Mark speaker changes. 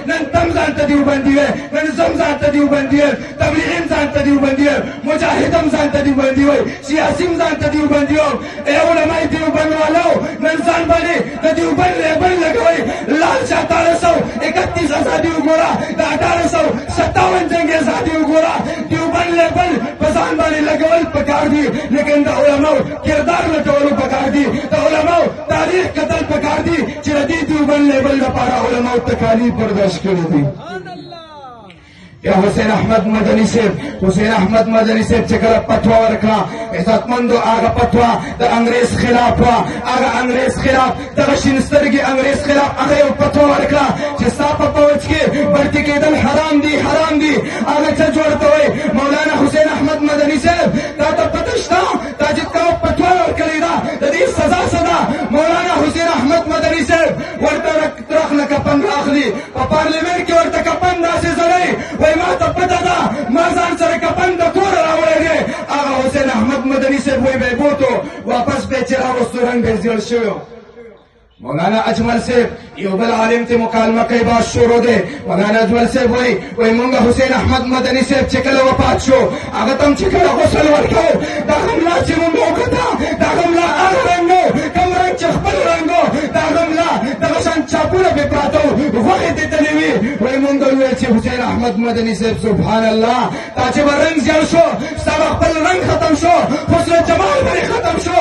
Speaker 1: نن تم ځان ته دیوبندي وي نن زم ځان ته دیوبندي وي تبلیغیم ځان ته دیوبندي وي مجاهدم ځان ته دیوبندي وي سیاسیم ځان ته دیوبندي وي اے علماء دیوبند والو نن ځان باندې د دیوبند لیبل لګوي لال شاه 1831 ازادي وګوره د 1857 جنگ ازادي وګوره دیوبند لیبل په ځان باندې لګول پکار دي لیکن د علماء کردار لټول پکار دي د علماء تاریخ قتل پکار دي چې د دې دیوبند لیبل لپاره علماء تکالیف برداشت کړي دي یا حسین احمد مدنی صاحب حسین احمد مدنی صاحب چې کله فتوا ورکړه عزتمندو هغه فتوا د انګریز خلاف وه هغه انګریز خلاف دغه شین سترګې انګریز خلاف هغه یو فتوا ورکړه چې ستا په فوج کې بړتي کېدل حرام دي حرام دي هغه څه جوړته وایي مولانا حسین احمد مدني صاحب تا ته پته شته تا چې کومه فتوا ورکړې ده د دې سزا څه ده مولانا حسین احمد مدني صاحب ورته ترخ نه کفن راخلي په پارلیمنټ کې ورته کفن داسې ځړی وای ما ته پته ده ما ځان سره کفن د کوره راوړی دی هغه حسین احمد مدني صاحب وایي به بوتو واپس به چې راوستو رنګ به زیړ شوی مولانا اجمل صاحب یو بل عالم ته مکالمه کوي باز شروع دی مولانا اجمل صاحب وایي مونږ حسین احمد مدني صاحب چې کله وفات شو هغه ته هم چې کله غسل ورکوو دا غملا چې مونږ وکته دا غملا هغه رنګ و کوم رنګ چې خپل رنګ و دا غملا دغه شان چاپونه پې پراته و غوښې دې تلې وي وایي مونږ وویل چې حسین احمد مدني صاحب سبحان الله تا چې به رنګ زیړ شو ستا به خپل رنګ ختم شو حسن جمال به ختم شو